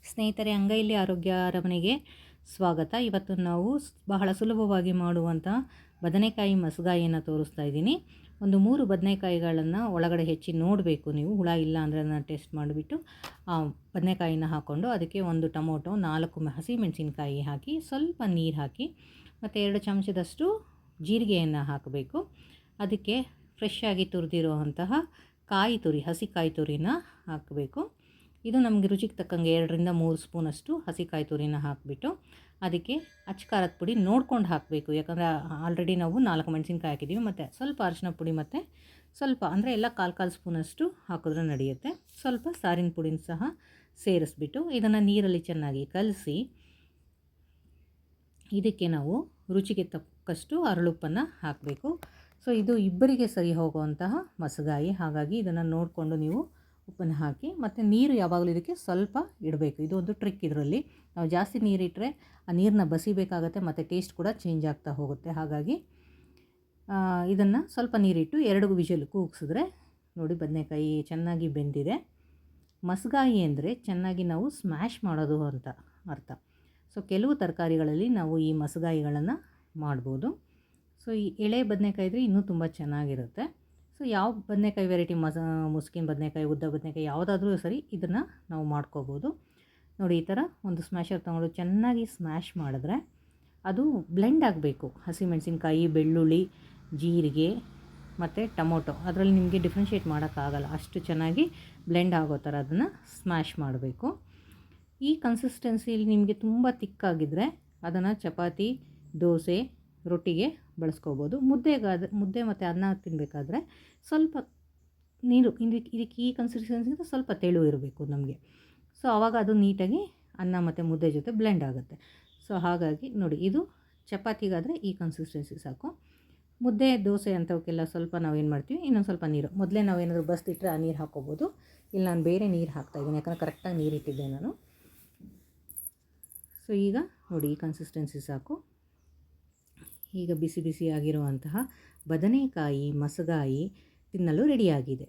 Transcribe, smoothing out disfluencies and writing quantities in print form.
ಸ್ನೇಹಿತರೆ, ಅಂಗೈಲಿ ಆರೋಗ್ಯ ಅರಮನೆಗೆ ಸ್ವಾಗತ. ಇವತ್ತು ನಾವು ಬಹಳ ಸುಲಭವಾಗಿ ಮಾಡುವಂಥ ಬದನೆಕಾಯಿ ಮಸಗಾಯಿಯನ್ನು ತೋರಿಸ್ತಾ ಇದ್ದೀನಿ. ಒಂದು 3 ಬದನೆಕಾಯಿಗಳನ್ನು ಒಳಗಡೆ ಹೆಚ್ಚಿ ನೋಡಬೇಕು ನೀವು, ಹುಳ ಇಲ್ಲ ಅಂದರೆ ಅದನ್ನು ಟೆಸ್ಟ್ ಮಾಡಿಬಿಟ್ಟು ಬದನೆಕಾಯಿನ ಹಾಕ್ಕೊಂಡು ಅದಕ್ಕೆ 1 ಟೊಮೊಟೊ, 4 ಹಸಿಮೆಣಸಿನ್ಕಾಯಿ ಹಾಕಿ ಸ್ವಲ್ಪ ನೀರು ಹಾಕಿ ಮತ್ತು 2 ಚಮಚದಷ್ಟು ಜೀರಿಗೆಯನ್ನು ಹಾಕಬೇಕು. ಅದಕ್ಕೆ ಫ್ರೆಶ್ ಆಗಿ ತುರಿದಿರುವಂತಹ ಹಸಿ ಕಾಯಿ ತುರಿನ ಹಾಕಬೇಕು. ಇದು ನಮಗೆ ರುಚಿಗೆ ತಕ್ಕಂಗೆ 2 ರಿಂದ 3 ಸ್ಪೂನಷ್ಟು ಹಸಿ ಕಾಯಿ ತುರಿನ ಹಾಕಿಬಿಟ್ಟು ಅದಕ್ಕೆ ಖಾರದ ಪುಡಿ ನೋಡ್ಕೊಂಡು ಹಾಕಬೇಕು. ಯಾಕಂದರೆ ಆಲ್ರೆಡಿ ನಾವು 4 ಮೆಣಸಿನ್ಕಾಯಿ ಹಾಕಿದ್ದೀವಿ. ಮತ್ತು ಸ್ವಲ್ಪ ಅರಿಶಿನ ಪುಡಿ ಮತ್ತು ಸ್ವಲ್ಪ ಅಂದರೆ ಎಲ್ಲ ಕಾಲು ಸ್ಪೂನಷ್ಟು ಹಾಕಿದ್ರೆ ನಡೆಯುತ್ತೆ. ಸ್ವಲ್ಪ ಸಾರಿನ ಪುಡಿನ ಸಹ ಸೇರಿಸ್ಬಿಟ್ಟು ಇದನ್ನು ನೀರಲ್ಲಿ ಚೆನ್ನಾಗಿ ಕಲಸಿ ಇದಕ್ಕೆ ನಾವು ರುಚಿಗೆ ತಕ್ಕಷ್ಟು ಅರಳುಪ್ಪನ್ನು ಹಾಕಬೇಕು. ಸೊ ಇದು ಇಬ್ಬರಿಗೆ ಸರಿ ಹೋಗುವಂತಹ ಮಸಗಾಯಿ, ಹಾಗಾಗಿ ಇದನ್ನು ನೋಡಿಕೊಂಡು ನೀವು ಉಪ್ಪನ್ನು ಹಾಕಿ ಮತ್ತು ನೀರು ಯಾವಾಗಲೂ ಇದಕ್ಕೆ ಸ್ವಲ್ಪ ಇಡಬೇಕು. ಇದು ಒಂದು ಟ್ರಿಕ್. ಇದರಲ್ಲಿ ನಾವು ಜಾಸ್ತಿ ನೀರಿಟ್ಟರೆ ಆ ನೀರನ್ನ ಬಸಿಬೇಕಾಗತ್ತೆ ಮತ್ತು ಟೇಸ್ಟ್ ಕೂಡ ಚೇಂಜ್ ಆಗ್ತಾ ಹೋಗುತ್ತೆ. ಹಾಗಾಗಿ ಇದನ್ನು ಸ್ವಲ್ಪ ನೀರಿಟ್ಟು 2 ವಿಷಲ್ ಕೂಗಿಸಿದ್ರೆ ನೋಡಿ ಬದನೆಕಾಯಿ ಚೆನ್ನಾಗಿ ಬೆಂದಿದೆ. ಮಸಗಾಯಿ ಅಂದರೆ ಚೆನ್ನಾಗಿ ನಾವು ಸ್ಮ್ಯಾಶ್ ಮಾಡೋದು ಅಂತ ಅರ್ಥ. ಸೊ ಕೆಲವು ತರಕಾರಿಗಳಲ್ಲಿ ನಾವು ಈ ಮಸಗಾಯಿಗಳನ್ನು ಮಾಡ್ಬೋದು. ಸೊ ಈ ಎಳೆ ಬದನೆಕಾಯಿ ಇದ್ದರೆ ಇನ್ನೂ ತುಂಬ ಚೆನ್ನಾಗಿರುತ್ತೆ. ಸೊ ಯಾವ ಬದನೆಕಾಯಿ ವೆರೈಟಿ ಮುಸ್ಕಿನ ಬದನೆಕಾಯಿ, ಉದ್ದ ಬದನೆಕಾಯಿ ಯಾವುದಾದ್ರೂ ಸರಿ ಇದನ್ನು ನಾವು ಮಾಡ್ಕೋಬೋದು. ನೋಡಿ ಈ ಥರ ಒಂದು ಸ್ಮ್ಯಾಶರ್ ತೊಗೊಂಡು ಚೆನ್ನಾಗಿ ಸ್ಮ್ಯಾಶ್ ಮಾಡಿದ್ರೆ ಅದು ಬ್ಲೆಂಡ್ ಆಗಬೇಕು. ಹಸಿಮೆಣಸಿನ್ಕಾಯಿ, ಬೆಳ್ಳುಳ್ಳಿ, ಜೀರಿಗೆ ಮತ್ತು ಟೊಮೊಟೊ ಅದರಲ್ಲಿ ನಿಮಗೆ ಡಿಫ್ರೆನ್ಷಿಯೇಟ್ ಮಾಡೋಕ್ಕಾಗಲ್ಲ, ಅಷ್ಟು ಚೆನ್ನಾಗಿ ಬ್ಲೆಂಡ್ ಆಗೋ ಥರ ಅದನ್ನು ಸ್ಮ್ಯಾಶ್ ಮಾಡಬೇಕು. ಈ ಕನ್ಸಿಸ್ಟೆನ್ಸಿಲಿ ನಿಮಗೆ ತುಂಬ ತಿಕ್ಕಾಗಿದ್ದರೆ ಅದನ್ನು ಚಪಾತಿ, ದೋಸೆ, ರೊಟ್ಟಿಗೆ ಬಳಸ್ಕೋಬೋದು. ಮುದ್ದೆ ಮತ್ತು ಅನ್ನ ತಿನ್ನಬೇಕಾದ್ರೆ ಸ್ವಲ್ಪ ನೀರು ಇದಕ್ಕೆ ಈ ಕನ್ಸಿಸ್ಟೆನ್ಸಿಂದ ಸ್ವಲ್ಪ ತೆಳು ಇರಬೇಕು ನಮಗೆ. ಸೊ ಆವಾಗ ಅದು ನೀಟಾಗಿ ಅನ್ನ ಮತ್ತು ಮುದ್ದೆ ಜೊತೆ ಬ್ಲೆಂಡ್ ಆಗುತ್ತೆ. ಸೊ ಹಾಗಾಗಿ ನೋಡಿ, ಇದು ಚಪಾತಿಗಾದರೆ ಈ ಕನ್ಸಿಸ್ಟೆನ್ಸಿ ಸಾಕು. ಮುದ್ದೆ, ದೋಸೆ ಅಂಥವಕ್ಕೆಲ್ಲ ಸ್ವಲ್ಪ ನಾವೇನು ಮಾಡ್ತೀವಿ, ಇನ್ನೊಂದು ಸ್ವಲ್ಪ ನೀರು ಮೊದಲೇ ನಾವೇನಾದರೂ ಬಸ್ತಿಟ್ಟರೆ ಆ ನೀರು ಹಾಕ್ಕೋಬೋದು. ಇಲ್ಲ ನಾನು ಬೇರೆ ನೀರು ಹಾಕ್ತಾಯಿದ್ದೀನಿ, ಯಾಕಂದರೆ ಕರೆಕ್ಟಾಗಿ ನೀರು ಇಟ್ಟಿದ್ದೆ ನಾನು. ಸೊ ಈಗ ನೋಡಿ ಈ ಕನ್ಸಿಸ್ಟೆನ್ಸಿ ಸಾಕು. ಈಗ ಬಿಸಿ ಬಿಸಿಯಾಗಿರುವಂತಹ ಬದನೆಕಾಯಿ ಮಸಗಾಯಿ ತಿನ್ನಲು ರೆಡಿಯಾಗಿದೆ.